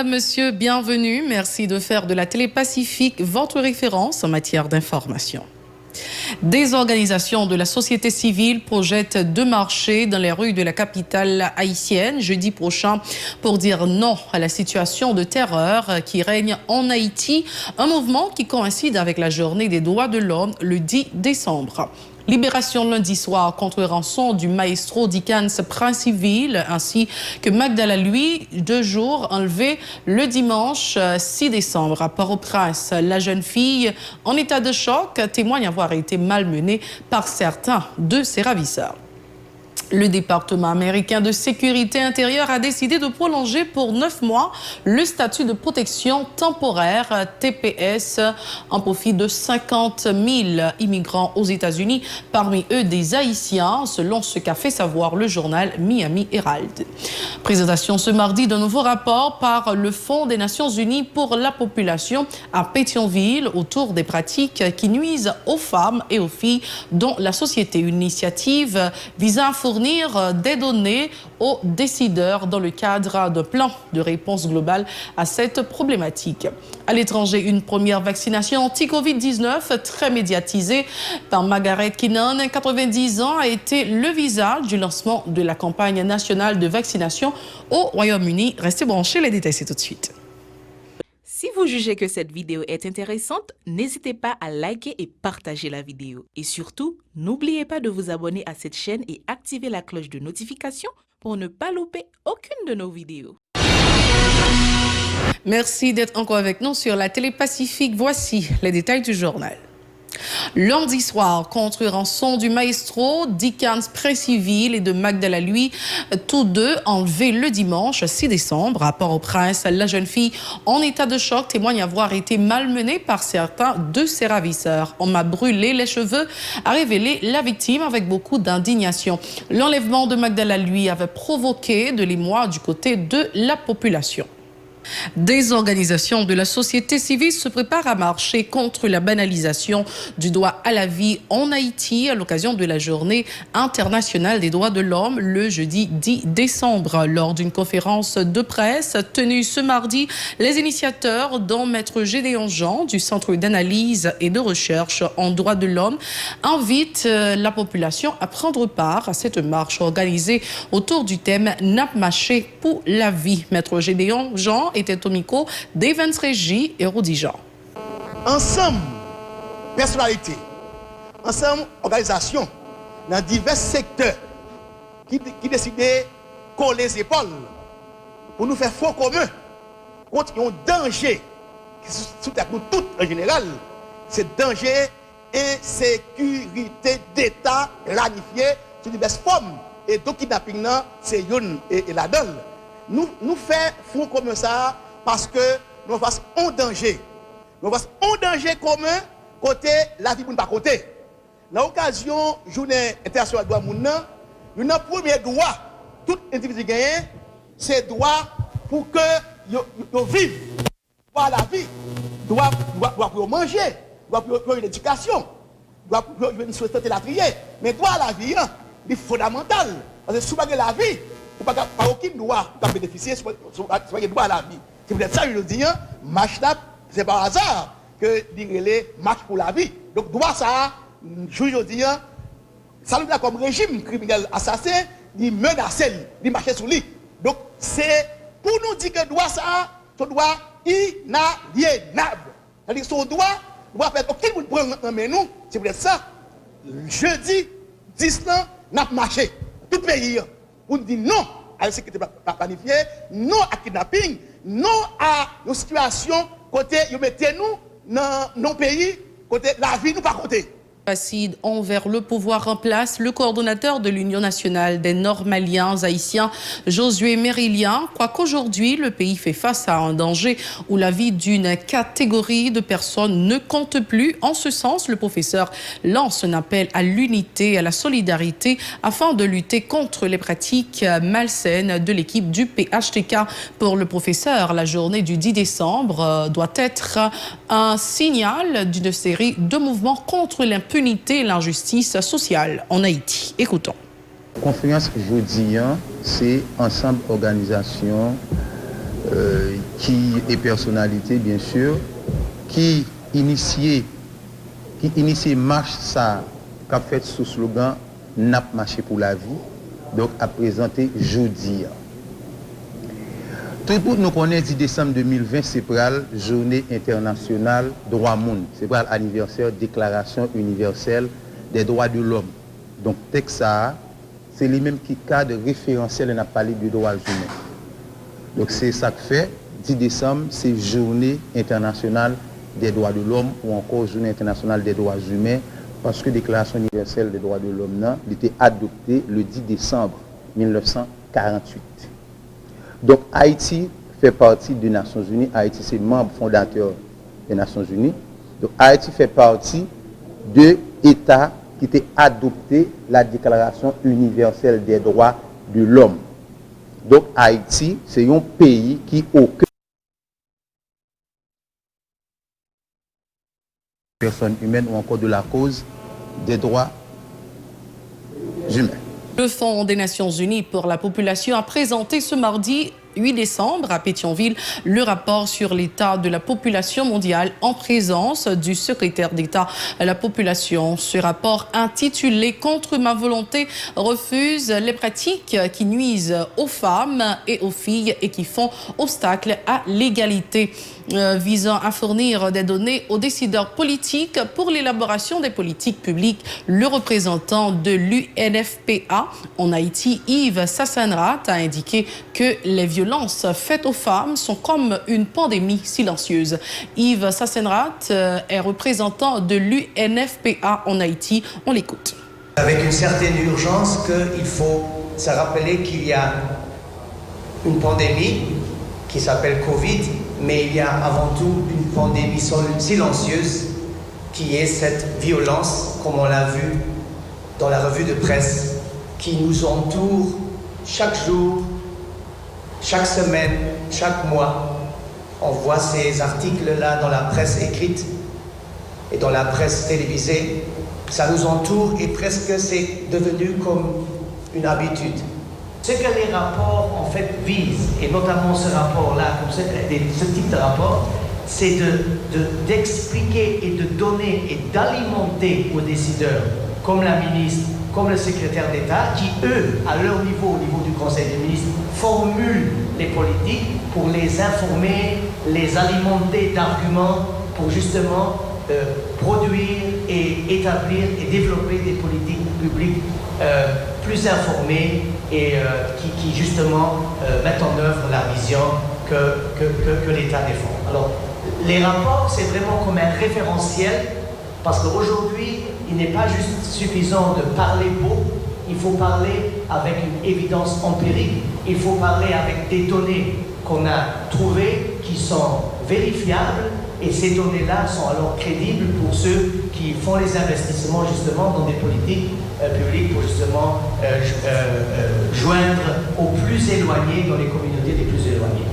Madame, Monsieur, bienvenue. Merci de faire de la Télé-Pacifique votre référence en matière d'information. Des organisations de la société civile projettent de marcher dans les rues de la capitale haïtienne jeudi prochain pour dire non à la situation de terreur qui règne en Haïti, un mouvement qui coïncide avec la journée des droits de l'homme le 10 décembre. Libération lundi soir contre rançon du maestro Dicans Princiville ainsi que Magdala Lui, 2 jours enlevés le dimanche 6 décembre à Port-au-Prince. La jeune fille, en état de choc, témoigne avoir été malmenée par certains de ses ravisseurs. Le département américain de sécurité intérieure a décidé de prolonger pour 9 mois le statut de protection temporaire TPS en profit de 50 000 immigrants aux États-Unis, parmi eux des Haïtiens, selon ce qu'a fait savoir le journal Miami Herald. Présentation ce mardi d'un nouveau rapport par le Fonds des Nations Unies pour la population à Pétionville autour des pratiques qui nuisent aux femmes et aux filles, dont la société, une initiative visant à fournir des données aux décideurs dans le cadre d'un plan de réponse globale à cette problématique. À l'étranger, une première vaccination anti-Covid-19 très médiatisée par Margaret Keenan, 90 ans, a été le visage du lancement de la campagne nationale de vaccination au Royaume-Uni. Restez branchés, les détails c'est tout de suite. Si vous jugez que cette vidéo est intéressante, n'hésitez pas à liker et partager la vidéo. Et surtout, n'oubliez pas de vous abonner à cette chaîne et activer la cloche de notification pour ne pas louper aucune de nos vidéos. Merci d'être encore avec nous sur la Télé-Pacifique. Voici les détails du journal. Lundi soir, contre rançon du maestro Dicans Princiville et de Magdala Lui, tous deux enlevés le dimanche 6 décembre à Port-au-Prince. La jeune fille, en état de choc, témoigne avoir été malmenée par certains de ses ravisseurs. On m'a brûlé les cheveux, a révélé la victime avec beaucoup d'indignation. L'enlèvement de Magdala Lui avait provoqué de l'émoi du côté de la population. Des organisations de la société civile se préparent à marcher contre la banalisation du droit à la vie en Haïti à l'occasion de la journée internationale des droits de l'homme le jeudi 10 décembre. Lors d'une conférence de presse tenue ce mardi, les initiateurs, dont Maître Gédéon Jean du Centre d'analyse et de recherche en droits de l'homme, invitent la population à prendre part à cette marche organisée autour du thème « Nap Maché pour la vie ». Maître Gédéon Jean était au micro d'Evans Régie et Rudi Jean. Ensemble, personnalités, ensemble, organisations, dans divers secteurs qui décidaient de coller les épaules pour nous faire front commun contre un danger qui sous nous tous en général, c'est danger insécurité d'État planifié sous diverses formes. Et donc, kidnapping, c'est une et la donne. Nous faisons front comme ça parce que nous faisons un danger. Nous faisons un danger commun côté la vie pour ne pas côté. Dans l'occasion journée internationale des droits de l'homme, nous avons le premier droit, tout individu gagne, c'est droit pour que vous vivez. Droit à la vie, droit pour manger, droit pour une éducation, droit pour une société la trier. Mais droit à la vie, c'est fondamental. Parce que si vous avez la vie, vous n'avez pas aucun droit de bénéficier de ce droit à la vie. C'est peut-être ça que je dis, match là, c'est par hasard que les match pour la vie. Donc, droit ça, je dis, ça nous a comme régime criminel assassin, il menace, il marche sur lui. Donc, c'est pour nous dire que droit ça, ce droit inaliénable. C'est-à-dire que ce droit doit faire aucun monde prendre nous, c'est peut-être ça. Jeudi, 10 ans, n'a pas marché. Tout pays, on dit non à la sécurité planifiée, non à kidnapping, non à nos situations côté, vous mettez nous dans nos pays, côté la vie, nous pas côté. Acide envers le pouvoir en place, le coordonnateur de l'Union nationale des Normaliens haïtiens, Josué Mérilien, croit qu'aujourd'hui, le pays fait face à un danger où la vie d'une catégorie de personnes ne compte plus. En ce sens, le professeur lance un appel à l'unité et à la solidarité afin de lutter contre les pratiques malsaines de l'équipe du PHTK. Pour le professeur, la journée du 10 décembre doit être un signal d'une série de mouvements contre l'impunité et l'injustice sociale en Haïti. Écoutons. La conférence jeudi, c'est ensemble organisation qui est personnalité, bien sûr, qui initie marche ça, qui a fait sous slogan « N'a pas marché pour la vie », donc a présenté jeudi. Tout le monde nous connaît 10 décembre 2020, c'est pour la journée internationale droit monde, c'est pour l'anniversaire Déclaration universelle des droits de l'homme. Donc texte ça, c'est les mêmes qui cadre référentiel, on a parlé du droit humain. Donc c'est ça que fait 10 décembre, c'est journée internationale des droits de l'homme ou encore journée internationale des droits humains parce que Déclaration universelle des droits de l'homme a été adoptée le 10 décembre 1948. Donc Haïti fait partie des Nations Unies. Haïti c'est membre fondateur des Nations Unies. Donc Haïti fait partie de l'État qui a adopté la Déclaration universelle des droits de l'homme. Donc Haïti c'est un pays qui au cœur des personnes humaines ou encore de la cause des droits humains. Le Fonds des Nations Unies pour la population a présenté ce mardi 8 décembre à Pétionville le rapport sur l'état de la population mondiale en présence du secrétaire d'État à la population. Ce rapport intitulé « Contre ma volonté » refuse les pratiques qui nuisent aux femmes et aux filles et qui font obstacle à l'égalité, visant à fournir des données aux décideurs politiques pour l'élaboration des politiques publiques. Le représentant de l'UNFPA en Haïti, Yves Sassenrat, a indiqué que les violences faites aux femmes sont comme une pandémie silencieuse. Yves Sassenrat est représentant de l'UNFPA en Haïti. On l'écoute. Avec une certaine urgence qu'il faut se rappeler qu'il y a une pandémie qui s'appelle Covid, mais il y a avant tout une pandémie silencieuse qui est cette violence, comme on l'a vu dans la revue de presse, qui nous entoure chaque jour, chaque semaine, chaque mois. On voit ces articles-là dans la presse écrite et dans la presse télévisée. Ça nous entoure et presque c'est devenu comme une habitude. Ce que les rapports en fait visent, et notamment ce rapport-là, ce type de rapport, c'est d'expliquer et de donner et d'alimenter aux décideurs, comme la ministre, comme le secrétaire d'État, qui eux, à leur niveau, au niveau du Conseil des ministres, formulent les politiques pour les informer, les alimenter d'arguments pour justement produire et établir et développer des politiques publiques plus informées et qui justement mettent en œuvre la vision que l'État défend. Alors, les rapports, c'est vraiment comme un référentiel parce qu'aujourd'hui, il n'est pas juste suffisant de parler beau, il faut parler avec une évidence empirique, il faut parler avec des données qu'on a trouvées qui sont vérifiables et ces données-là sont alors crédibles pour ceux qui font les investissements justement dans des politiques publiques pour justement joindre aux plus éloignés dans les communautés les plus éloignées.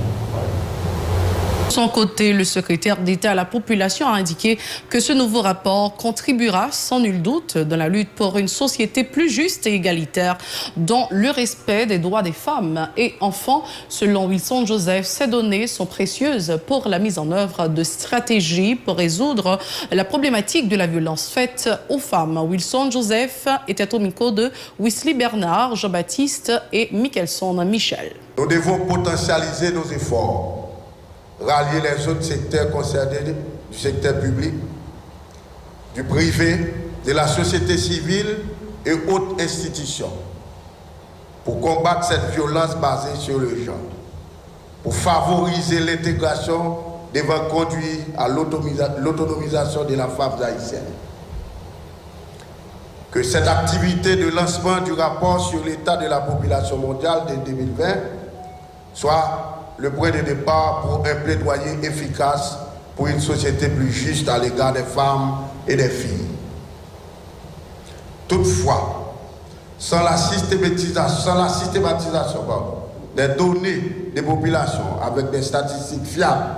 De son côté, le secrétaire d'État à la population a indiqué que ce nouveau rapport contribuera sans nul doute dans la lutte pour une société plus juste et égalitaire, dont le respect des droits des femmes et enfants. Selon Wilson Joseph, ces données sont précieuses pour la mise en œuvre de stratégies pour résoudre la problématique de la violence faite aux femmes. Wilson Joseph était au micro de Wesley Bernard, Jean-Baptiste et Michelson Michel. Nous devons potentialiser nos efforts, rallier les autres secteurs concernés du secteur public, du privé, de la société civile et autres institutions pour combattre cette violence basée sur le genre, pour favoriser l'intégration devant conduire à l'autonomisation de la femme haïtienne. Que cette activité de lancement du rapport sur l'état de la population mondiale de 2020 soit le point de départ pour un plaidoyer efficace pour une société plus juste à l'égard des femmes et des filles. Toutefois, sans la systématisation des données des populations avec des statistiques fiables,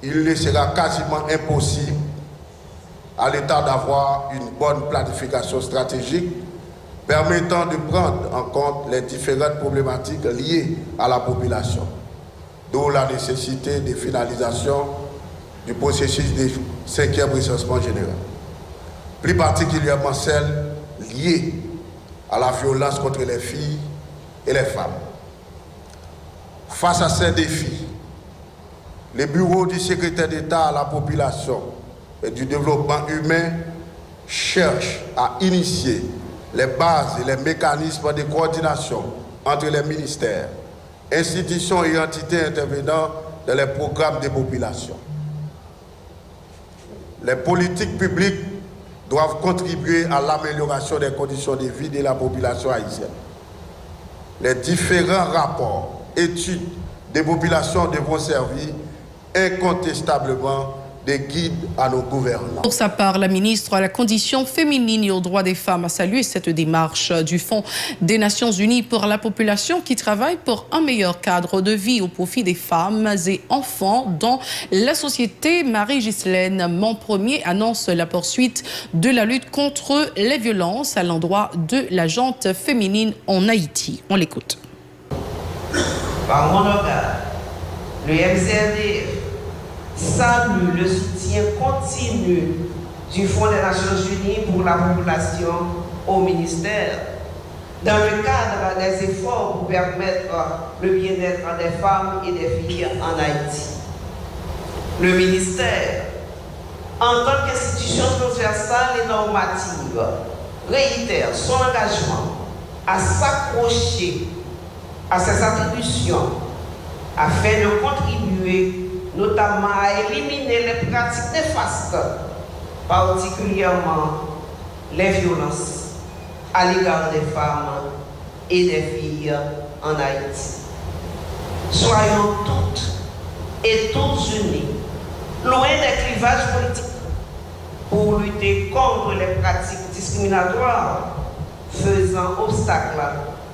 il ne sera quasiment impossible à l'État d'avoir une bonne planification stratégique permettant de prendre en compte les différentes problématiques liées à la population, d'où la nécessité de finalisation du processus de 5e recensement général, plus particulièrement celle liée à la violence contre les filles et les femmes. Face à ces défis, le bureau du secrétaire d'État à la population et du développement humain cherche à initier les bases et les mécanismes de coordination entre les ministères, institutions et entités intervenant dans les programmes de population. Les politiques publiques doivent contribuer à l'amélioration des conditions de vie de la population haïtienne. Les différents rapports, études des populations devront servir incontestablement des guides à nos gouvernants. Pour sa part, la ministre à la condition féminine et aux droits des femmes a salué cette démarche du Fonds des Nations Unies pour la population qui travaille pour un meilleur cadre de vie au profit des femmes et enfants dans la société. Marie-Ghislaine Montpremier annonce la poursuite de la lutte contre les violences à l'endroit de la gente féminine en Haïti. On l'écoute. Par mon regard, le MCRD salue le soutien continu du Fonds des Nations Unies pour la population au ministère dans le cadre des efforts pour permettre le bien-être des femmes et des filles en Haïti. Le ministère, en tant qu'institution transversale et normative, réitère son engagement à s'accrocher à ses attributions afin de contribuer notamment à éliminer les pratiques néfastes, particulièrement les violences à l'égard des femmes et des filles en Haïti. Soyons toutes et tous unis, loin des clivages politiques, pour lutter contre les pratiques discriminatoires faisant obstacle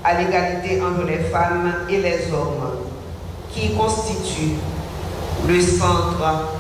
à l'égalité entre les femmes et les hommes, qui constituent le centre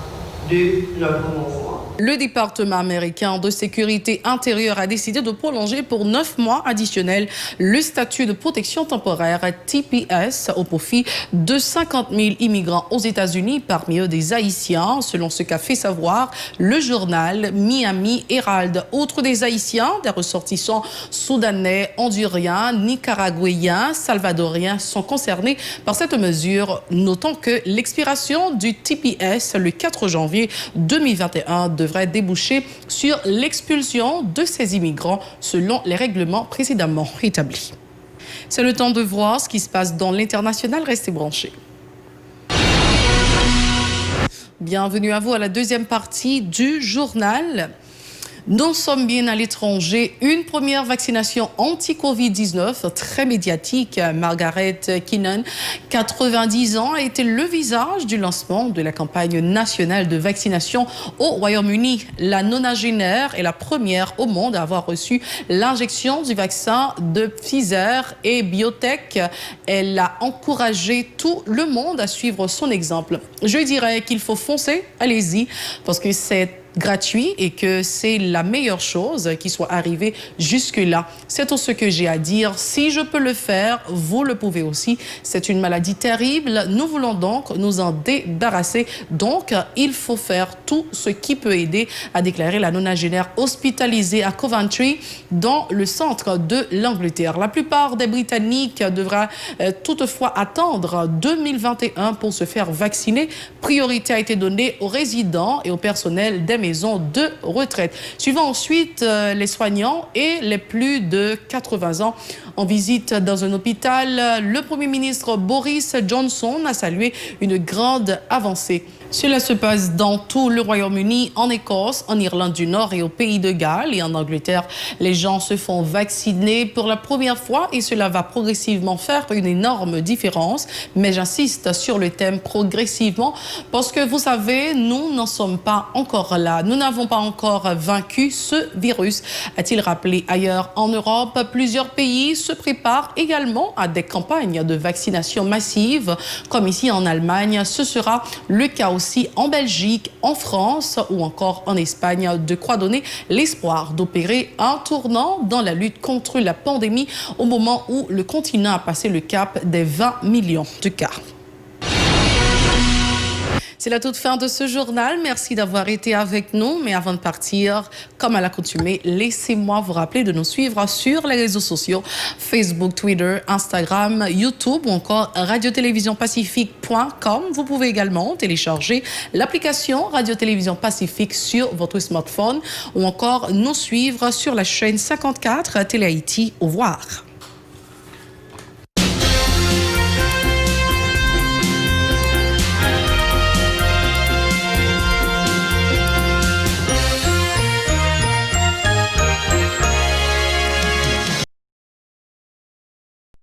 de notre mouvement. Le département américain de sécurité intérieure a décidé de prolonger pour 9 mois additionnels le statut de protection temporaire TPS au profit de 50 000 immigrants aux États-Unis, parmi eux des Haïtiens, selon ce qu'a fait savoir le journal Miami Herald. Outre des Haïtiens, des ressortissants soudanais, honduriens, nicaraguayens, salvadoriens sont concernés par cette mesure, notant que l'expiration du TPS le 4 janvier 2021 devrait déboucher sur l'expulsion de ces immigrants selon les règlements précédemment établis. C'est le temps de voir ce qui se passe dans l'international. Restez branchés. Bienvenue à vous à la deuxième partie du journal. Nous sommes bien à l'étranger. Une première vaccination anti-Covid-19 très médiatique. Margaret Keenan, 90 ans, a été le visage du lancement de la campagne nationale de vaccination au Royaume-Uni. La nonagénaire est la première au monde à avoir reçu l'injection du vaccin de Pfizer et BioNTech. Elle a encouragé tout le monde à suivre son exemple. Je dirais qu'il faut foncer, allez-y, parce que c'est gratuit et que c'est la meilleure chose qui soit arrivée jusque-là. C'est tout ce que j'ai à dire. Si je peux le faire, vous le pouvez aussi. C'est une maladie terrible. Nous voulons donc nous en débarrasser. Donc, il faut faire tout ce qui peut aider, a déclaré la nonagénaire hospitalisée à Coventry, dans le centre de l'Angleterre. La plupart des Britanniques devraient toutefois attendre 2021 pour se faire vacciner. Priorité a été donnée aux résidents et au personnel des maisons de retraite. Suivant ensuite les soignants et les plus de 80 ans. En visite dans un hôpital, le Premier ministre Boris Johnson a salué une grande avancée. Cela se passe dans tout le Royaume-Uni, en Écosse, en Irlande du Nord et au Pays de Galles. Et en Angleterre, les gens se font vacciner pour la première fois et cela va progressivement faire une énorme différence. Mais j'insiste sur le thème progressivement parce que vous savez, nous n'en sommes pas encore là. Nous n'avons pas encore vaincu ce virus, a-t-il rappelé. Ailleurs en Europe, plusieurs pays se préparent également à des campagnes de vaccination massive, comme ici en Allemagne. Ce sera le cas aussi en Belgique, en France ou encore en Espagne, de quoi donner l'espoir d'opérer un tournant dans la lutte contre la pandémie au moment où le continent a passé le cap des 20 millions de cas. C'est la toute fin de ce journal. Merci d'avoir été avec nous. Mais avant de partir, comme à l'accoutumée, laissez-moi vous rappeler de nous suivre sur les réseaux sociaux Facebook, Twitter, Instagram, YouTube ou encore radio-télévision-pacifique.com. Vous pouvez également télécharger l'application Radio-Télévision Pacifique sur votre smartphone ou encore nous suivre sur la chaîne 54 Télé Haïti. Au revoir.